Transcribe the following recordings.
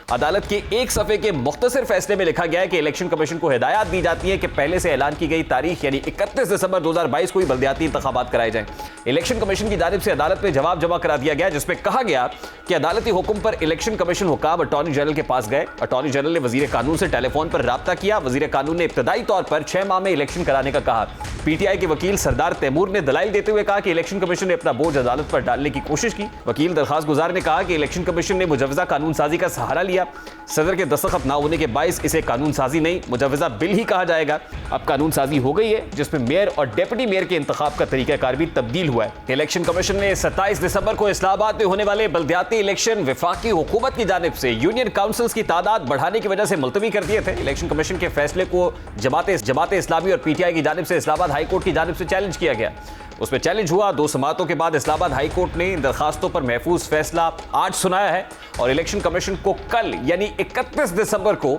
अदालत के एक सफ़े के मुख्तसर फैसले में लिखा गया है कि इलेक्शन कमीशन को हिदायत दी जाती है कि पहले से ऐलान की गई तारीख यानी 31 दिसंबर 2022 को ही बल्दियाती इंतखाबात कराए जाएं। इलेक्शन कमीशन की जानिब से अदालत में जवाब जमा करा दिया गया, जिसमें कहा गया कि अदालती हुक्म पर इलेक्शन कमीशन हुकाम अटॉर्नी जनरल के पास गए। अटॉर्नी जनरल ने वजीर कानून से टेलीफोन पर राब्ता किया। वजीर कानून ने इब्तदाई तौर पर 6 माह में इलेक्शन कराने का कहा। पीटीआई के वकील सरदार तैमूर ने दलाइल देते हुए कहा कि इलेक्शन कमीशन ने अपना बोझ अदालत पर डालने की कोशिश की। वकील दरखास्त गुजार ने कहा कि इलेक्शन कमीशन ने मुजवजा कानून साजी का सहारा लिया। सदर के दस्तखत ना होने के बायस इसे कानून साजी नहीं मुजवजा बिल ही कहा जाएगा। अब कानून साजी हो गई है, जिसमें मेयर और डेप्यूटी मेयर के इंतखाब का तरीकाकार भी तब्दील हुआ है। इलेक्शन कमीशन ने 27 दिसंबर को इस्लामाबाद में होने वाले बल्दियाती इलेक्शन वफाकी हुकूमत की जानिब से यूनियन काउंसिल्स की तादाद बढ़ाने की वजह से मुलतवी कर दिए थे। इलेक्शन कमीशन के फैसले को जमात इस्लामी और पीटीआई की जानिब से इस्लामाबाद हाई कोर्ट की जानिब से चैलेंज किया गया। उसमें चैलेंज हुआ। 2 समातों के बाद इस्लामाबाद हाई कोर्ट ने दरखास्तों पर महफूज फैसला आज सुनाया है और इलेक्शन कमीशन को कल यानी 31 दिसंबर को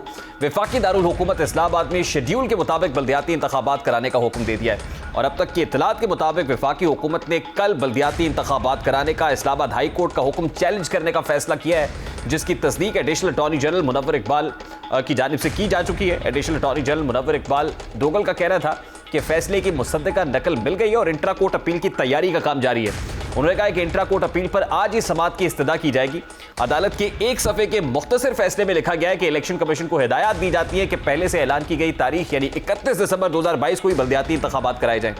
वफाकी दारुल हुकूमत इस्लामाबाद में शेड्यूल के मुताबिक बल्दियाती इंतखाबात कराने का हुक्म दे दिया है। और अब तक की इत्तलात के मुताबिक वफाकी हुकूमत ने कल बल्दियाती इंतखाबात कराने का इस्लामाबाद हाई कोर्ट का हुक्म चैलेंज करने का फैसला किया है, जिसकी तस्दीक additional attorney general Munawar Iqbal की जानिब से की जा चुकी है। Additional attorney general Munawar Iqbal Duggal का कहना था कि फैसले की मुसद्दका नकल मिल गई है और इंट्रा कोर्ट अपील की तैयारी का काम जारी है। उन्होंने कहा कि इंट्रा कोर्ट अपील पर आज ही समाअत की इस्तदा की जाएगी। अदालत के एक सफ़े के मुख्तसर फैसले में लिखा गया है कि इलेक्शन कमीशन को हिदायत दी जाती है कि पहले से ऐलान की गई तारीख यानी 31 दिसंबर 2022 को ही बल्दियाती इंतखाबात कराए जाएं।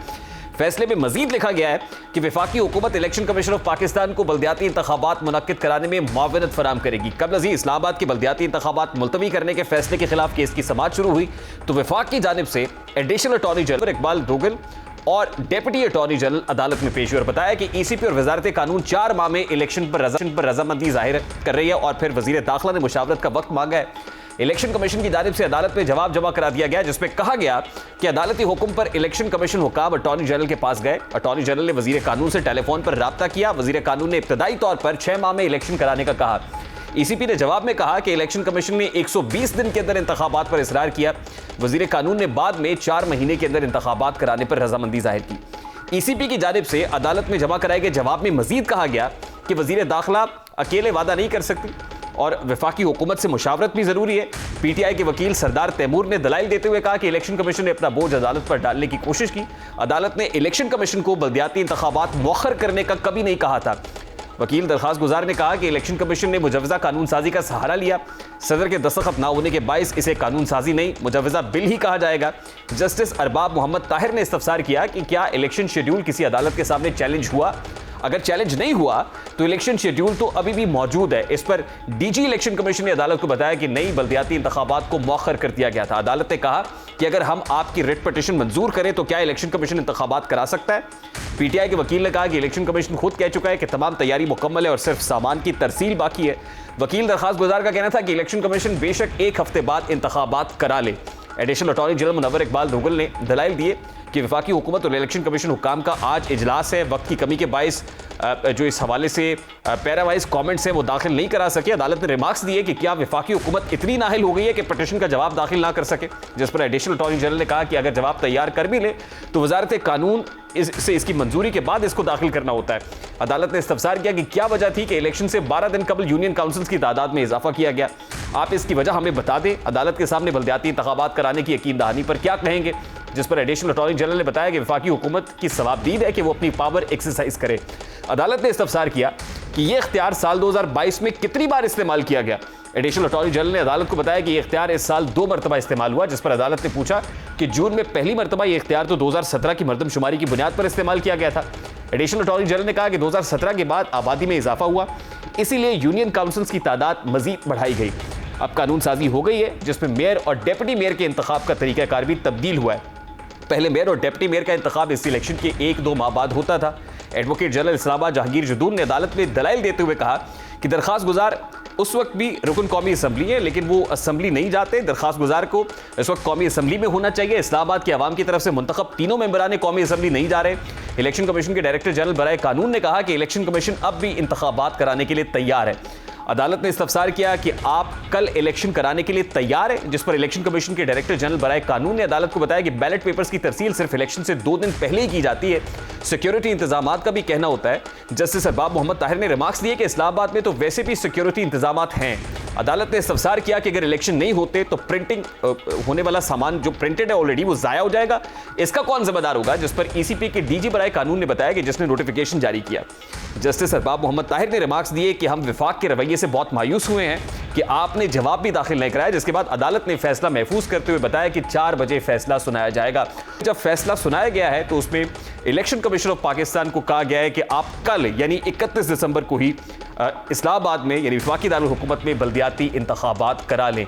फैसले में मजीद लिखा गया है कि वफाकी हुकूमत इलेक्शन कमीशन ऑफ पाकिस्तान को बल्दियाती इंतखाबात मुनक्किद कराने में मुआवनत फराम करेगी। कबल अज़ीं इस्लामाबाद के बल्दियाती इंतखाबात मुलतवी करने के फैसले के खिलाफ केस की समाअत शुरू हुई तो वफाक की जानिब से एडिशनल अटॉर्नी जनरल इकबाल दोगल और डेप्यूटी अटॉर्नी जनरल अदालत में पेश हुए और बताया कि ईसीपी और वजारत कानून 4 माह में इलेक्शन पर रजामंदी जाहिर कर रही है और फिर वजीर दाखिला ने मुशावरत का वक्त मांगा है। इलेक्शन कमीशन की जानिब से अदालत में जवाब जमा करा दिया गया, जिसमें कहा गया कि अदालती हुक्म पर इलेक्शन कमीशन हुकाम अटॉर्नी जनरल के पास गए। अटॉर्नी जनरल ने वजीर कानून से टेलीफोन पर राब्ता किया। वजीर कानून ने इब्तदाई तौर पर 6 माह में इलेक्शन कराने का कहा। ईसीपी ने जवाब में कहा कि इलेक्शन कमीशन ने 120 दिन के अंदर इंतखाबात पर इसरार किया। वजीर कानून ने बाद में 4 महीने के अंदर इंतखाबात कराने पर रजामंदी जाहिर की। ईसीपी की जानिब से अदालत में जमा कराए गए जवाब में मजीद कहा गया कि वजीर दाखिला अकेले वादा नहीं कर सकती और वफाकी हुकूमत से मुशावरत भी जरूरी है। पीटीआई के वकील सरदार तैमूर ने दलाइल देते हुए कहा कि इलेक्शन कमीशन ने अपना बोझ अदालत पर डालने की कोशिश की। अदालत ने इलेक्शन कमीशन को बल्दियाती इंतखाबात मौखर करने का कभी नहीं कहा था। वकील दरखास्त गुजार ने कहा कि इलेक्शन कमीशन ने मुजवजा कानून साजी का सहारा लिया। सदर के दस्तखत ना होने के बायस इसे कानून साजी नहीं मुजवजा बिल ही कहा जाएगा। जस्टिस अरबाब मोहम्मद ताहिर ने इस्तफसार किया कि क्या इलेक्शन शेड्यूल किसी अदालत के सामने चैलेंज हुआ। अगर चैलेंज नहीं हुआ तो इलेक्शन शेड्यूल तो अभी भी मौजूद है। इस पर डीजी इलेक्शन कमीशन ने अदालत को बताया कि नई बल्दियाती इंतखाबात को मौखर कर दिया गया था। अदालत ने कहा कि अगर हम आपकी रिट पिटीशन मंजूर करें तो क्या इलेक्शन कमीशन इंतखाबात करा सकता है। पीटीआई के वकील ने कहा कि इलेक्शन कमीशन खुद कह चुका है कि तमाम तैयारी मुकम्मल है और सिर्फ सामान की तरसील बाकी है। वकील दरखास्त गुजार का कहना था कि इलेक्शन कमीशन बेशक 1 हफ्ते बाद इंतखाबात करा ले। Additional attorney general Munawar Iqbal Duggal ने दलाइल दिए कि वफाकी हुकूमत और इलेक्शन कमीशन हुकाम का आज इजलास है। वक्त की कमी के बायस जो इस हवाले से पैरावाइज कमेंट्स हैं वो दाखिल नहीं करा सके। अदालत ने रिमार्क्स दिए कि क्या वफाकी हुकूमत इतनी नाहिल हो गई है कि पटिशन का जवाब दाखिल ना कर सके, जिस पर एडिशनल अटॉर्नी जनरल ने कहा कि अगर जवाब तैयार कर भी ले तो वजारत कानून इसकी मंजूरी के बाद इसको दाखिल करना होता है। अदालत ने इस्तफसार किया कि क्या वजह थी कि इलेक्शन से 12 दिन कबल यूनियन काउंसिल्स की तादाद में इजाफा किया गया। आप इसकी वजह हमें बता दें। अदालत के सामने बल्दियाती इंतखाबात कराने की यकीन दहानी पर क्या कहेंगे, जिस पर एडिशनल अटॉर्नी जनरल ने बताया कि वफाकी हुकूमत की सवाबदीद है कि वो अपनी पावर एक्सरसाइज करे। अदालत ने इस्तफसार किया कि यह इख्तियार साल 2022 में कितनी बार इस्तेमाल किया गया। एडिशनल अटॉर्नी जनरल ने अदालत को बताया कि यह इख्तियार इस साल 2 मरतबा इस्तेमाल हुआ, जिस पर अदालत ने पूछा कि जून में पहली मरतबा यह इख्तियार तो 2017 की मरदमशुमारी की बुनियाद पर इस्तेमाल किया गया था। एडिशनल अटॉर्नी जनरल ने कहा कि 2017 के बाद आबादी में इजाफा हुआ, इसीलिए यूनियन काउंसिल्स की तादाद मजीद बढ़ाई गई। अब कानून साजी हो गई है, जिसमें मेयर और डेप्यूटी मेयर के इंतखाब का तरीकाकार भी तब्दील हुआ है। पहले मेयर और डेप्यूटी मेयर का इंतखाब इस इलेक्शन के 1-2 माह बाद होता था। एडवोकेट जनरल इस्लामाबाद जहांगीर जदून ने अदालत में दलाइल देते हुए कहा कि दरखास्त गुजार उस वक्त भी रुकन कौमी असम्बली है, लेकिन वो असम्बली नहीं जाते। दरखास्त गुजार को इस वक्त कौमी असम्बली में होना चाहिए। इस्लामाबाद की आवाम की तरफ से मुंतखब तीनों मेंबरान कौमी असम्बली नहीं जा रहे। इलेक्शन कमीशन के डायरेक्टर जनरल बराए कानून ने कहा कि इलेक्शन कमीशन अब भी इंतखाबात कराने के लिए तैयार है। अदालत ने इस्तफसार किया कि आप कल इलेक्शन कराने के लिए तैयार हैं, जिस पर इलेक्शन कमीशन के डायरेक्टर जनरल बराए कानून ने अदालत को बताया कि बैलेट पेपर्स की तरसील सिर्फ इलेक्शन से 2 दिन पहले ही की जाती है। सिक्योरिटी इंतजाम का भी कहना होता है। जस्टिस अरबाब मोहम्मद ताहिर ने रिमार्क्स दिए कि इस्लामाबाद में तो वैसे भी सिक्योरिटी इंतजाम हैं। अदालत ने इस्तफसार किया कि अगर इलेक्शन नहीं होते तो प्रिंटिंग होने वाला सामान जो प्रिंटेड है ऑलरेडी वो जाया हो जाएगा। इसका कौन जिम्मेदार होगा, जिस पर ईसीपी के डीजी बराए कानून ने बताया कि जिसने नोटिफिकेशन जारी किया। जस्टिस अरबाब मोहम्मद ताहिर ने रिमार्क्स दिए कि हम विफाक के रवैये से बहुत मायूस हुए हैं कि आपने जवाब भी दाखिल नहीं कराया, जिसके बाद अदालत ने फैसला महफूज करते हुए बताया कि 4 बजे फैसला सुनाया जाएगा। जब फैसला सुनाया गया है तो उसमें इलेक्शन कमीशन ऑफ पाकिस्तान को कहा गया है कि आप कल यानी 31 दिसंबर को ही इस्लामाबाद में यानी वफाकी दारुल हुकूमत में बल्दियाती इंतखाबात करा लें।